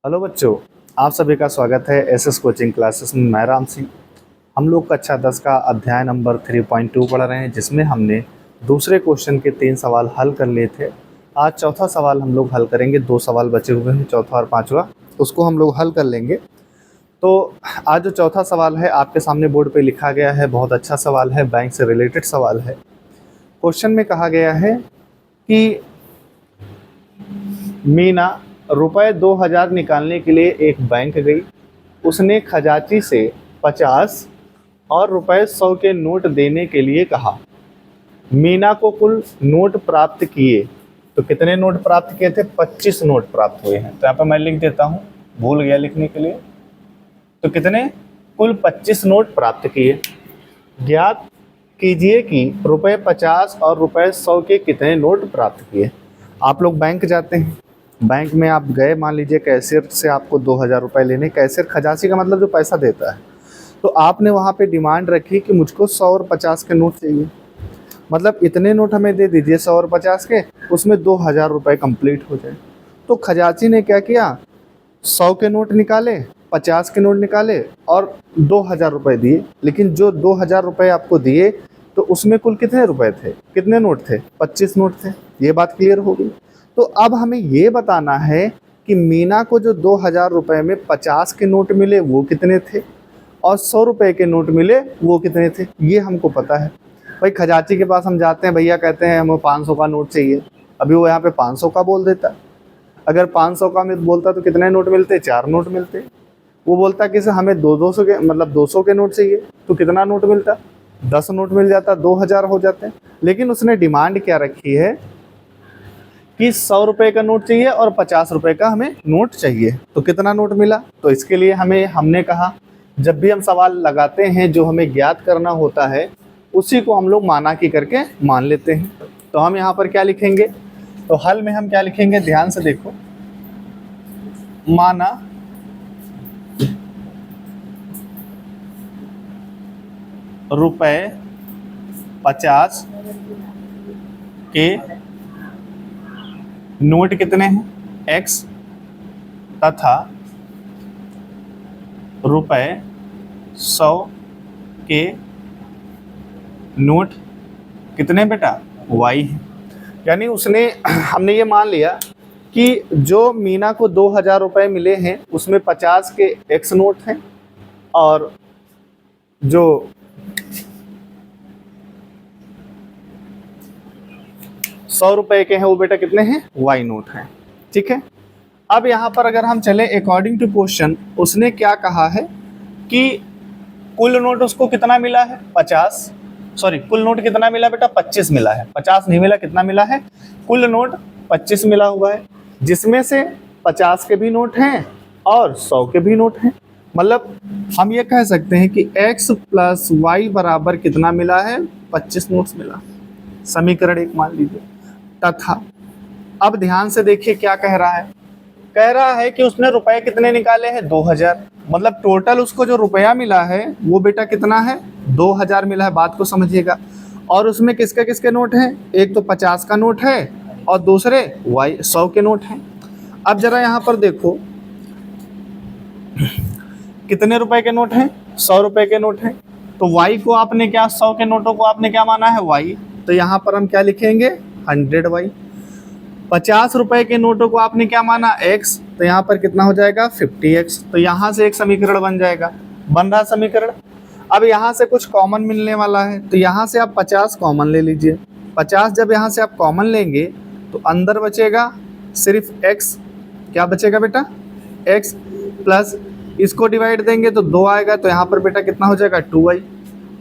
Hello बच्चों, आप सभी का स्वागत है एसएस कोचिंग क्लासेस में। मैं राम सिंह। हम लोग कक्षा 10 का अध्याय नंबर 3.2 पढ़ रहे हैं, जिसमें हमने दूसरे क्वेश्चन के 3 सवाल हल कर लिए थे। आज चौथा सवाल हम लोग हल करेंगे। 2 सवाल बचे हुए हैं, चौथा और पांचवा, उसको हम लोग हल कर लेंगे। तो आज जो चौथा सवाल है आपके सामने बोर्ड पे लिखा गया है। बहुत अच्छा सवाल है, बैंक से रिलेटेड सवाल है। क्वेश्चन में कहा गया है कि मीना रुपए 2000 निकालने के लिए एक बैंक गई। उसने खजांची से 50 और रुपए 100 के नोट देने के लिए कहा। मीना को कुल नोट प्राप्त किए। तो कितने नोट प्राप्त किए थे? 25 नोट प्राप्त हुए हैं। तो यहाँ पर मैं लिख देता हूँ, भूल गया लिखने के लिए। तो कितने? कुल 25 नोट प्राप्त किए। ज्ञात कीजिए कि रुपए 50 और रुपए 100 के कितने नोट प्राप्त किए। आप लोग बैंक जाते हैं, बैंक में आप गए, मान लीजिए कैशियर से आपको 2000 रुपये लेने। कैशियर खजांची का मतलब जो पैसा देता है। तो आपने वहाँ पे डिमांड रखी कि मुझको 100 और 50 के नोट चाहिए, मतलब इतने नोट हमें दे दीजिए 100 और 50 के, उसमें 2000 रुपये कंप्लीट हो जाए। तो खजांची ने क्या किया? 100 के नोट निकाले, 50 के नोट निकाले और 2000 रुपये दिए। लेकिन जो 2000 रुपये आपको दिए, तो उसमें कुल कितने रुपए थे, कितने नोट थे? 25 नोट थे। ये बात क्लियर हो गई। तो अब हमें ये बताना है कि मीना को जो 2000 रुपये में 50 के नोट मिले वो कितने थे, और 100 रुपये के नोट मिले वो कितने थे। ये हमको पता है। भाई खजांची के पास हम जाते हैं, भैया कहते हैं हमें 500 का नोट चाहिए। अभी वो यहाँ पे 500 का बोल देता। अगर 500 का में बोलता तो कितने नोट मिलते? 4 नोट मिलते। वो बोलता कि हमें 200 के, मतलब 200 के नोट चाहिए, तो कितना नोट मिलता? 10 नोट मिल जाता, 2000 हो जाते हैं। लेकिन उसने डिमांड क्या रखी है कि 100 रुपये का नोट चाहिए और 50 रुपये का हमें नोट चाहिए। तो कितना नोट मिला? तो इसके लिए हमने कहा, जब भी हम सवाल लगाते हैं जो हमें ज्ञात करना होता है, उसी को हम लोग माना की करके मान लेते हैं। तो हम यहाँ पर क्या लिखेंगे? तो हल में हम क्या लिखेंगे, ध्यान से देखो। माना रुपए 50 के नोट कितने हैं? x, तथा रुपए 100 के नोट कितने बेटा? y है। यानी हमने ये मान लिया कि जो मीना को 2000 रुपये मिले हैं उसमें 50 के x नोट हैं, और जो 100 रुपये के हैं वो बेटा कितने हैं? y नोट हैं। ठीक है। अब यहाँ पर अगर हम चले अकॉर्डिंग टू क्वेश्चन, उसने क्या कहा है कि कुल नोट उसको कितना मिला है? 50, सॉरी कुल नोट कितना मिला बेटा? 25 मिला है। 50 नहीं मिला, कितना मिला है? कुल नोट 25 मिला हुआ है, जिसमें से 50 के भी नोट हैं और 100 के भी नोट हैं। मतलब हम ये कह सकते हैं कि x प्लस वाई बराबर कितना मिला है? 25 नोट्स मिला। समीकरण 1 मान लीजिए। तथा अब ध्यान से देखिए क्या कह रहा है। कह रहा है कि उसने रुपए कितने निकाले हैं? 2000। मतलब टोटल उसको जो रुपया मिला है वो बेटा कितना है? 2000 मिला है। बात को समझिएगा। और उसमें किसके किसके नोट हैं? एक तो 50 का नोट है और दूसरे 100 के नोट हैं। अब जरा यहाँ पर देखो, कितने रुपए के नोट हैं? 100 रुपए के नोट हैं। तो y को आपने क्या, 100 के नोटों को आपने क्या माना है? y। तो यहाँ पर हम क्या लिखेंगे? 100y। 50 रुपए के नोटों को आपने क्या माना? x। तो यहाँ पर कितना हो जाएगा? 50x। तो यहाँ से एक समीकरण बन जाएगा, बन रहा समीकरण। अब यहाँ से कुछ कॉमन मिलने वाला है, तो यहाँ से आप 50 कॉमन ले लीजिए। 50 जब यहाँ से आप कॉमन लेंगे तो अंदर बचेगा सिर्फ x। क्या बचेगा बेटा? x प्लस इसको डिवाइड देंगे तो 2 आएगा, तो यहाँ पर बेटा कितना हो जाएगा? 2y।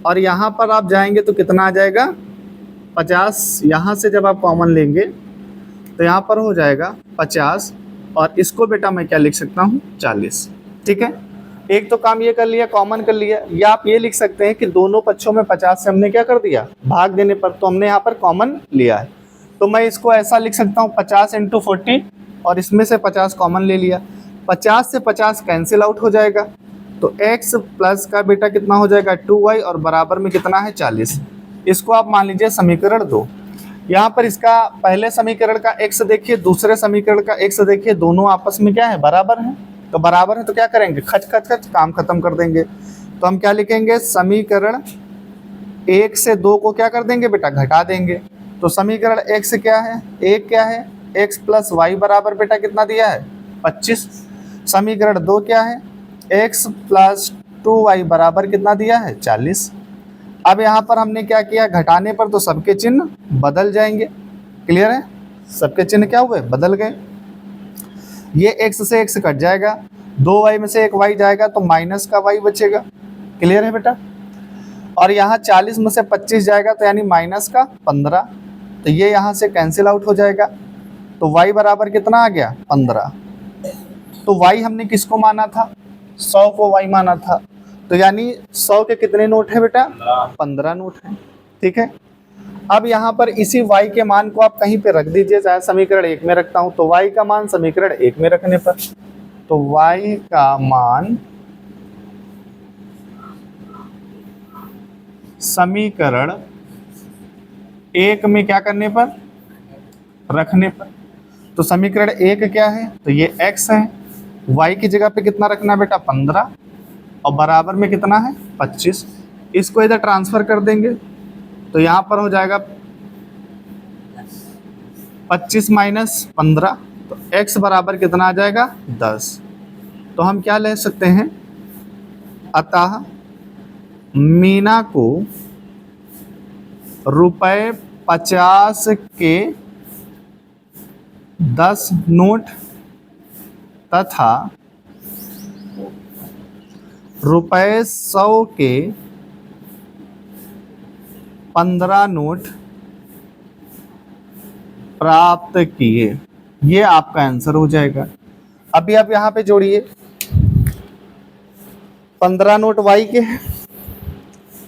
और यहाँ पर आप जाएंगे तो कितना आ जाएगा? 50 यहाँ से जब आप कॉमन लेंगे तो यहाँ पर हो जाएगा 50, और इसको बेटा मैं क्या लिख सकता हूँ? 40। ठीक है। एक तो काम ये कर लिया, कॉमन कर लिया। या आप ये लिख सकते हैं कि दोनों पक्षों में 50 से हमने क्या कर दिया? भाग देने पर, तो हमने यहाँ पर कॉमन लिया है। तो मैं इसको ऐसा लिख सकता हूँ 50 × 40, और इसमें से 50 कॉमन ले लिया। 50 से 50 कैंसिल आउट हो जाएगा, तो x प्लस का बेटा कितना हो जाएगा? 2y, और बराबर में कितना है? 40। इसको आप मान लीजिए समीकरण 2। यहाँ पर इसका पहले समीकरण का x देखिए, दूसरे समीकरण का x देखिए, दोनों आपस में क्या है? बराबर है। तो बराबर है तो क्या करेंगे, खच खच खच काम खत्म कर देंगे। तो हम क्या लिखेंगे, समीकरण 1 से 2 को क्या कर देंगे बेटा, घटा देंगे। तो समीकरण 1 से क्या है, 1 क्या है, x प्लस वाई बराबर बेटा कितना दिया है, 25। समीकरण 2 क्या है, x प्लस 2y बराबर कितना दिया है, 40। अब यहाँ पर हमने क्या किया, घटाने पर तो सबके चिन्ह बदल जाएंगे। क्लियर है, सबके चिन्ह क्या हुए, बदल गए। ये x से x कट जाएगा, 2y में से एक y जाएगा तो माइनस का y बचेगा। क्लियर है बेटा। और यहाँ 40 में से 25 जाएगा तो यानी माइनस का 15, तो ये यहाँ से कैंसिल आउट हो जाएगा। तो y बराबर कितना आ गया, 15। तो y हमने किसको माना था, 100 को y माना था। तो यानी 100 के कितने नोट है बेटा, 15 नोट है। ठीक है। अब यहाँ पर इसी y के मान को आप कहीं पे रख दीजिए, चाहे समीकरण 1 में रखता हूं तो y का मान समीकरण 1 में रखने पर, तो y का मान समीकरण 1 में क्या करने पर, रखने पर। तो समीकरण 1 क्या है, तो ये x है, y की जगह पे कितना रखना है बेटा, 15, और बराबर में कितना है, 25। इसको इधर ट्रांसफर कर देंगे तो यहाँ पर हो जाएगा 25 माइनस 15, तो x बराबर कितना आ जाएगा, 10। तो हम क्या ले सकते हैं, अतः मीना को रुपए 50 के 10 नोट तथा रुपए 100 के 15 नोट प्राप्त किए। ये आपका आंसर हो जाएगा। अभी आप यहाँ पे जोड़िए, 15 नोट y के हैं,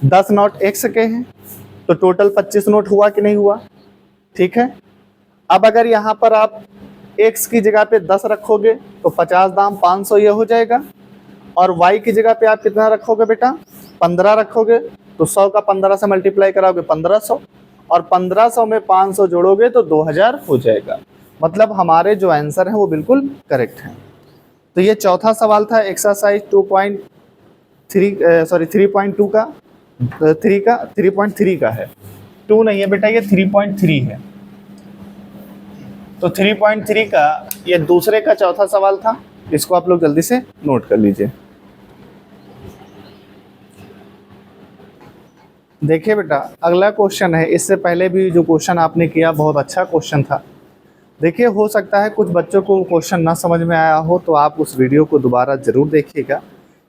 10 नोट x के हैं, तो टोटल 25 नोट हुआ कि नहीं हुआ। ठीक है। अब अगर यहाँ पर आप x की जगह पे 10 रखोगे तो 50 दाम 500 ये हो जाएगा, और y की जगह पे आप कितना रखोगे बेटा, 15 रखोगे, तो 100 का 15 से मल्टीप्लाई कराओगे 1500, और 1500 में 500 जोड़ोगे तो 2000 हो जाएगा। मतलब हमारे जो आंसर है वो बिल्कुल करेक्ट है। तो ये चौथा सवाल था एक्सरसाइज 3.2 का, 3.3 का है, 2 नहीं है बेटा, ये 3.3 है। तो 3.3 का ये दूसरे का चौथा सवाल था, इसको आप लोग जल्दी से नोट कर लीजिए। देखिए बेटा, अगला क्वेश्चन है, इससे पहले भी जो क्वेश्चन आपने किया बहुत अच्छा क्वेश्चन था। देखिए, हो सकता है कुछ बच्चों को क्वेश्चन ना समझ में आया हो, तो आप उस वीडियो को दोबारा ज़रूर देखिएगा।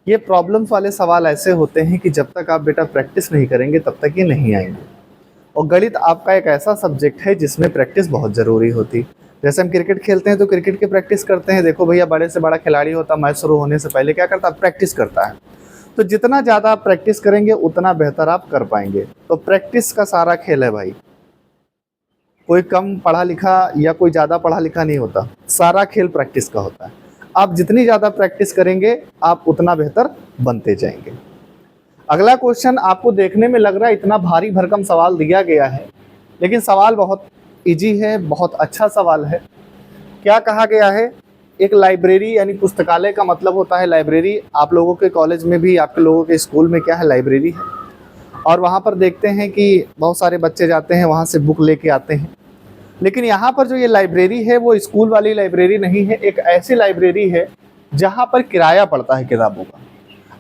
ये प्रॉब्लम्स वाले सवाल ऐसे होते हैं कि जब तक आप बेटा प्रैक्टिस नहीं करेंगे तब तक ये नहीं आएंगे। और गणित आपका एक ऐसा सब्जेक्ट है जिसमें प्रैक्टिस बहुत ज़रूरी होती। जैसे हम क्रिकेट खेलते हैं तो क्रिकेट की प्रैक्टिस करते हैं। देखो भैया, बड़े से बड़ा खिलाड़ी होता, मैच शुरू होने से पहले क्या करता है, प्रैक्टिस करता है। तो जितना ज़्यादा आप प्रैक्टिस करेंगे उतना बेहतर आप कर पाएंगे। तो प्रैक्टिस का सारा खेल है भाई, कोई कम पढ़ा लिखा या कोई ज़्यादा पढ़ा लिखा नहीं होता, सारा खेल प्रैक्टिस का होता है। आप जितनी ज़्यादा प्रैक्टिस करेंगे आप उतना बेहतर बनते जाएंगे। अगला क्वेश्चन आपको देखने में लग रहा है इतना भारी भरकम सवाल दिया गया है, लेकिन सवाल बहुत इजी है, बहुत अच्छा सवाल है। क्या कहा गया है, एक लाइब्रेरी यानी पुस्तकालय का मतलब होता है लाइब्रेरी। आप लोगों के कॉलेज में भी, आपके लोगों के स्कूल में क्या है, लाइब्रेरी है। और वहाँ पर देखते हैं कि बहुत सारे बच्चे जाते हैं, वहाँ से बुक लेके आते हैं। लेकिन यहाँ पर जो ये लाइब्रेरी है वो स्कूल वाली लाइब्रेरी नहीं है, एक ऐसी लाइब्रेरी है जहाँ पर किराया पड़ता है किताबों का।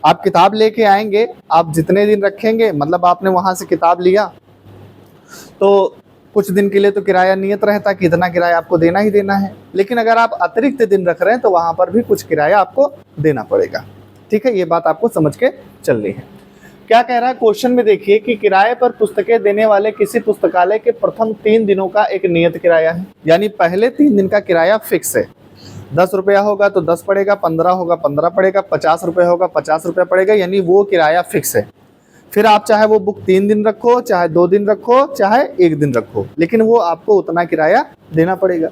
आप किताब लेके आएंगे, आप जितने दिन रखेंगे, मतलब आपने वहाँ से किताब लिया तो कुछ दिन के लिए तो किराया नियत रहता है कि इतना किराया आपको देना ही देना है। लेकिन अगर आप अतिरिक्त दिन रख रहे हैं तो वहाँ पर भी कुछ किराया आपको देना पड़ेगा। ठीक है, ये बात आपको समझ के चलनी है। क्या कह रहा है क्वेश्चन में, देखिए कि किराए पर पुस्तकें देने वाले किसी पुस्तकालय के प्रथम 3 दिनों का एक नियत किराया है। यानी पहले 3 दिन का किराया फिक्स है। 10 रुपया होगा तो 10 पड़ेगा, 15 होगा 15 पड़ेगा, 50 रुपये होगा 50 रुपये पड़ेगा, यानी वो किराया फिक्स है। फिर आप चाहे वो बुक 3 दिन रखो, चाहे 2 दिन रखो, चाहे 1 दिन रखो, लेकिन वो आपको उतना किराया देना पड़ेगा।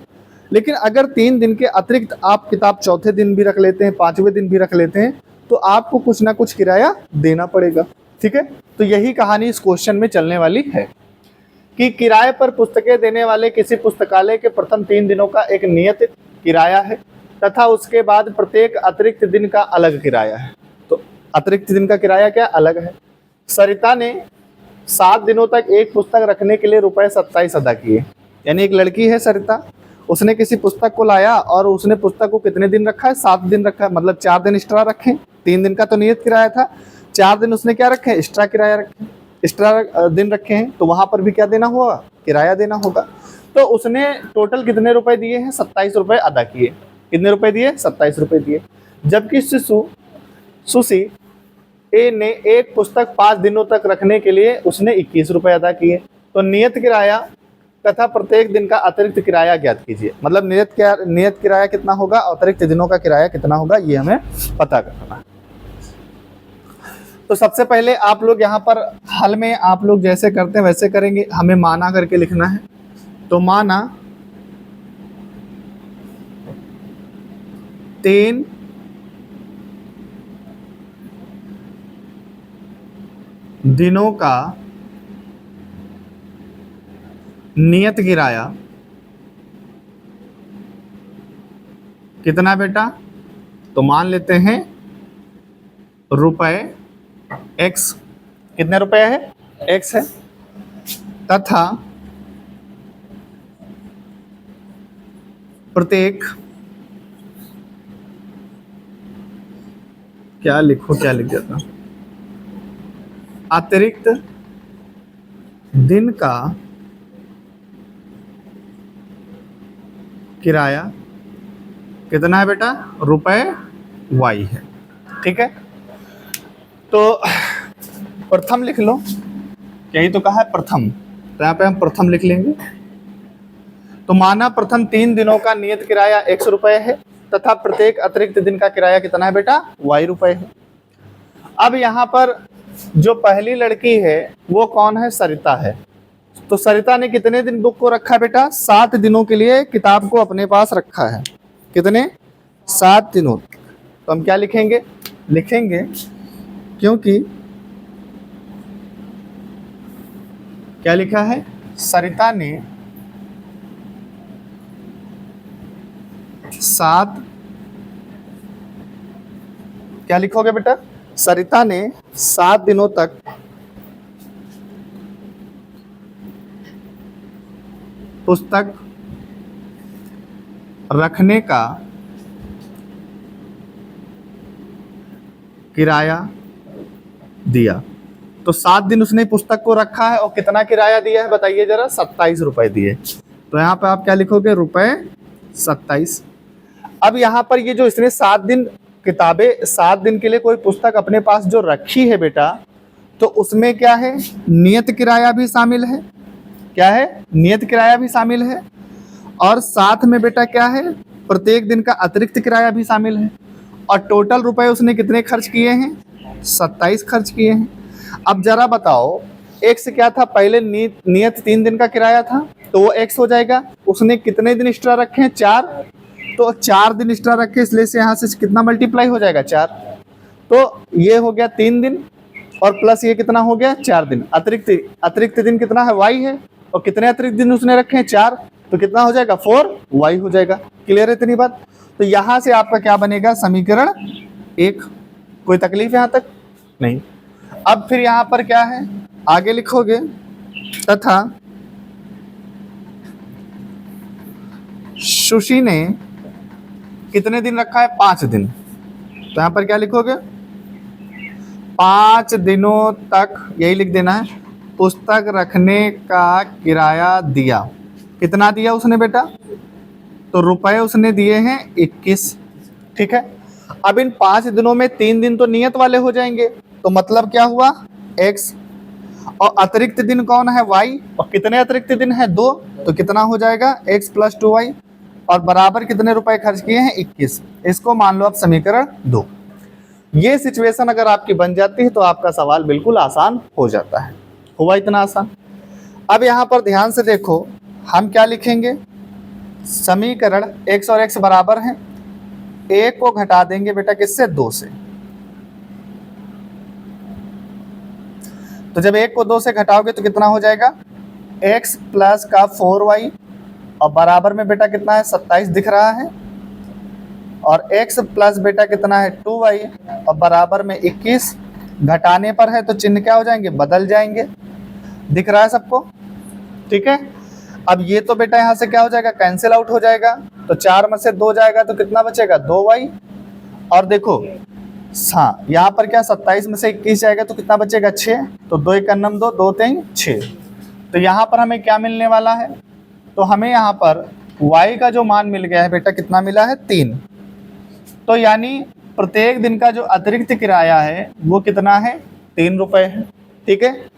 लेकिन अगर 3 दिन के अतिरिक्त आप किताब चौथे दिन भी रख लेते हैं, 5वें दिन भी रख लेते हैं, तो आपको कुछ ना कुछ किराया देना पड़ेगा। ठीक है, तो यही कहानी इस क्वेश्चन में चलने वाली है कि किराए पर पुस्तकें देने वाले किसी पुस्तकालय के प्रथम 3 दिनों का एक नियत किराया है। तथा उसके बाद प्रत्येक अतिरिक्त दिन का अलग किराया है। तो अतिरिक्त दिन का किराया क्या अलग है। सरिता ने 7 दिनों तक एक पुस्तक रखने के लिए ₹27 अदा किए। यानी एक लड़की है सरिता, उसने किसी पुस्तक को लाया और उसने पुस्तक को कितने दिन रखा है, 7 दिन रखा है, मतलब 4 दिन एक्स्ट्रा रखे। 3 दिन का तो नियत किराया था, 4 दिन उसने क्या रखे, एक्स्ट्रा किराया रखे, एक्स्ट्रा दिन रखे हैं, तो वहां पर भी क्या देना होगा, किराया देना होगा। तो उसने टोटल कितने रुपए दिए हैं, 27 रुपए अदा किए। कितने रुपए दिए, 27 रुपए दिए। जबकि सुशी ए ने एक पुस्तक 5 दिनों तक रखने के लिए उसने 21 रुपए अदा किए। तो नियत किराया तथा प्रत्येक दिन का अतिरिक्त किराया ज्ञात कीजिए। मतलब नियत किराया कितना होगा, अतिरिक्त दिनों का किराया कितना होगा, ये हमें पता करना है। तो सबसे पहले आप लोग यहाँ पर हल में आप लोग जैसे करते हैं वैसे करेंगे, हमें माना करके लिखना है। तो माना 3 दिनों का नियत किराया कितना बेटा, तो मान लेते हैं ₹X, कितने रुपए है, X है, तथा प्रत्येक, क्या लिखो, क्या लिख देता, अतिरिक्त दिन का किराया कितना है बेटा, ₹Y है। ठीक है, तो प्रथम लिख लो, यही तो कहा है प्रथम, तो यहाँ पे हम प्रथम लिख लेंगे। तो माना प्रथम 3 दिनों का नियत किराया X रुपए है तथा प्रत्येक अतिरिक्त दिन का किराया कितना है बेटा, Y रुपए है। अब यहाँ पर जो पहली लड़की है वो कौन है, सरिता है। तो सरिता ने कितने दिन बुक को रखा बेटा, 7 दिनों के लिए किताब को अपने पास रखा है। कितने, 7 दिनों। तो हम क्या लिखेंगे, लिखेंगे क्योंकि क्या लिखा है, सरिता ने 7, क्या लिखोगे बेटा, सरिता ने 7 दिनों तक पुस्तक रखने का किराया दिया। तो 7 दिन उसने पुस्तक को रखा है और कितना किराया दिया है बताइए जरा, 27 रुपए दिए। तो यहाँ पे आप क्या लिखोगे, ₹27। अब यहाँ पर ये जो इसने 7 दिन किताबें, 7 दिन के लिए कोई पुस्तक अपने पास जो रखी है बेटा, तो उसमें क्या है, नियत किराया भी शामिल है। क्या है, नियत किराया भी शामिल है, और साथ में बेटा क्या है, प्रत्येक दिन का अतिरिक्त किराया भी शामिल है। और टोटल रुपए उसने कितने खर्च किए हैं, 27 खर्च किए हैं। अब जरा बताओ, X क्या था, पहले नियत 3 दिन का किराया था, तो वो X हो जाएगा। उसने कितने दिन एक्स्ट्रा रखे हैं, 4, तो 4 दिन एक्स्ट्रा रखे, इसलिए से यहाँ से कितना मल्टीप्लाई हो जाएगा, 4। तो ये हो गया 3 दिन और प्लस ये कितना हो गया, 4 दिन। अतिरिक्त दिन कितना है, Y है, और कितने अतिरिक्त दिन उसने रखे हैं, 4, तो कितना हो जाएगा, 4Y हो जाएगा। क्लियर है इतनी बात। तो यहाँ से आपका क्या बनेगा, समीकरण 1। कोई तकलीफ यहाँ तक नहीं। अब फिर यहाँ पर क्या है, आगे लिखोगे, तथा सुशी ने कितने दिन रखा है, 5 दिन। तो यहाँ पर क्या लिखोगे, 5 दिनों तक, यही लिख देना है, पुस्तक रखने का किराया दिया। कितना दिया उसने बेटा, तो रुपए उसने दिए हैं 21। ठीक है, अब इन 5 दिनों में 3 दिन तो नियत वाले हो जाएंगे, तो मतलब क्या हुआ, X, और अतिरिक्त दिन कौन है, Y, और कितने अतिरिक्त दिन है, 2, तो कितना हो जाएगा, X + 2Y, और बराबर कितने रुपए खर्च किए हैं, 21। इसको मान लो आप समीकरण 2। ये सिचुएशन अगर आपकी बन जाती है तो आपका सवाल बिल्कुल आसान हो जाता है। हुआ इतना आसान। अब यहाँ पर ध्यान से देखो, हम क्या लिखेंगे, समीकरण X और X बराबर हैं, 1 को घटा देंगे बेटा किससे, 2 से। तो जब 1 को 2 से घटाओगे तो कितना हो जाएगा, X + 4Y, और बराबर में बेटा कितना है, 27 दिख रहा है, और x प्लस बेटा कितना है 2y और बराबर में 21, घटाने पर है तो चिन्ह क्या हो जाएंगे, बदल जाएंगे। दिख रहा है सबको, ठीक है। अब ये तो बेटा यहाँ से क्या हो जाएगा, कैंसिल आउट हो जाएगा, तो 4 में से 2 जाएगा तो कितना बचेगा 2y। और देखो हाँ यहाँ पर क्या 27 में से 21 जाएगा तो कितना बचेगा 6, तो 2 1 9 2 2 3 6। तो यहाँ पर हमें क्या मिलने वाला है, तो हमें यहाँ पर y का जो मान मिल गया है बेटा कितना मिला है 3। तो यानी प्रत्येक दिन का जो अतिरिक्त किराया है वो कितना है 3 रुपए है, ठीक है।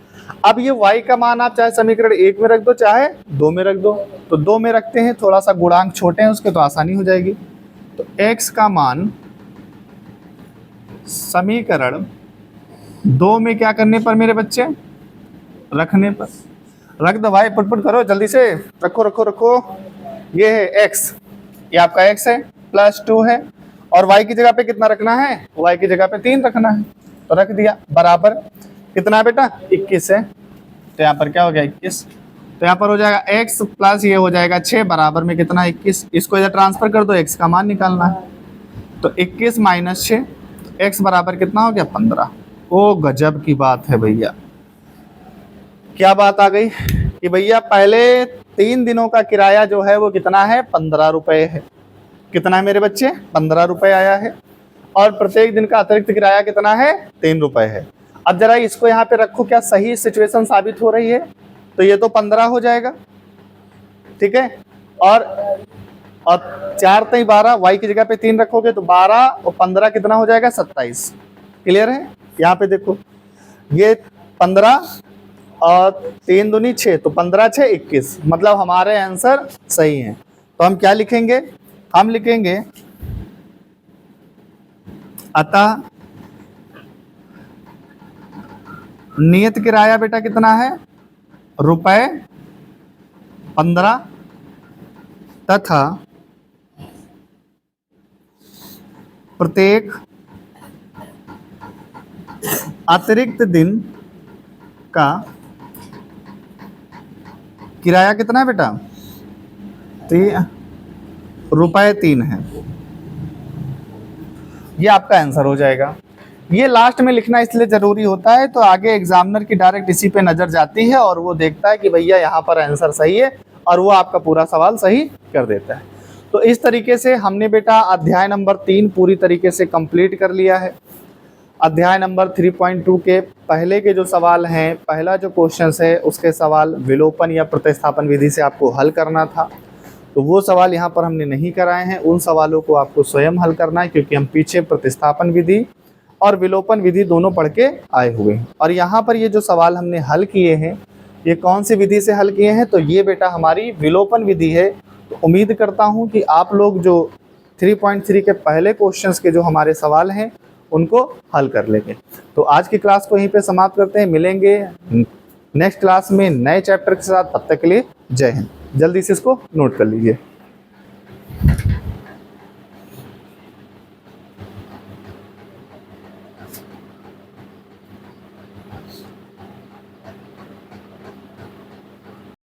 अब ये y का मान आप चाहे समीकरण 1 में रख दो चाहे 2 में रख दो, तो 2 में रखते हैं, थोड़ा सा गुणांक छोटे हैं उसके तो आसानी हो जाएगी। तो x का मान समीकरण 2 में क्या करने पर मेरे बच्चे, रखने पर, रख दो भाई, पुट करो जल्दी से, रखो रखो रखो। ये है x, ये आपका x है, प्लस 2 है, और y की जगह पे कितना रखना है, y की जगह पे 3 रखना है, तो रख दिया, बराबर कितना है बेटा 21 है। तो यहाँ पर क्या हो गया 21, तो यहाँ पर हो जाएगा x प्लस ये हो जाएगा 6 बराबर में कितना 21। इसको इधर ट्रांसफर कर दो, x का मान निकालना है, तो 21 माइनस 6, x बराबर कितना हो गया 15। ओ गजब की बात है भैया, क्या बात आ गई कि भैया पहले 3 दिनों का किराया जो है वो कितना है 15 रुपए है। कितना है मेरे बच्चे 15 रुपए आया है, और प्रत्येक दिन का अतिरिक्त किराया कितना है 3 रुपए है। अब जरा इसको यहाँ पे रखो, क्या सही सिचुएशन साबित हो रही है, तो ये तो 15 हो जाएगा, ठीक है। और 4 3 12, y की जगह पे 3 रखोगे तो 12 और 15 कितना हो जाएगा 27। क्लियर है, यहाँ पे देखो ये 15 और 3 दूनी 6, तो 15 6 21, मतलब हमारे आंसर सही हैं। तो हम क्या लिखेंगे, हम लिखेंगे अतः नियत किराया बेटा कितना है ₹15 तथा प्रत्येक अतिरिक्त दिन का किराया कितना है बेटा ₹3 है। ये आपका आंसर हो जाएगा। ये लास्ट में लिखना इसलिए जरूरी होता है, तो आगे एग्जामिनर की डायरेक्ट इसी पे नजर जाती है और वो देखता है कि भैया यहाँ पर आंसर सही है, और वो आपका पूरा सवाल सही कर देता है। तो इस तरीके से हमने बेटा अध्याय नंबर 3 पूरी तरीके से कंप्लीट कर लिया है। अध्याय नंबर 3.2 के पहले के जो सवाल हैं, पहला जो क्वेश्चन है उसके सवाल विलोपन या प्रतिस्थापन विधि से आपको हल करना था, तो वो सवाल यहाँ पर हमने नहीं कराए हैं। उन सवालों को आपको स्वयं हल करना है, क्योंकि हम पीछे प्रतिस्थापन विधि और विलोपन विधि दोनों पढ़ के आए हुए हैं। और यहाँ पर ये जो सवाल हमने हल किए हैं, ये कौन सी विधि से हल किए हैं, तो ये बेटा हमारी विलोपन विधि है। तो उम्मीद करता हूँ कि आप लोग जो 3.3 के पहले क्वेश्चंस के जो हमारे सवाल हैं उनको हल कर लेंगे। तो आज की क्लास को यहीं पे समाप्त करते हैं, मिलेंगे नेक्स्ट क्लास में नए चैप्टर के साथ। तब तक के लिए जय हिंद। जल्दी से इसको नोट कर लीजिए।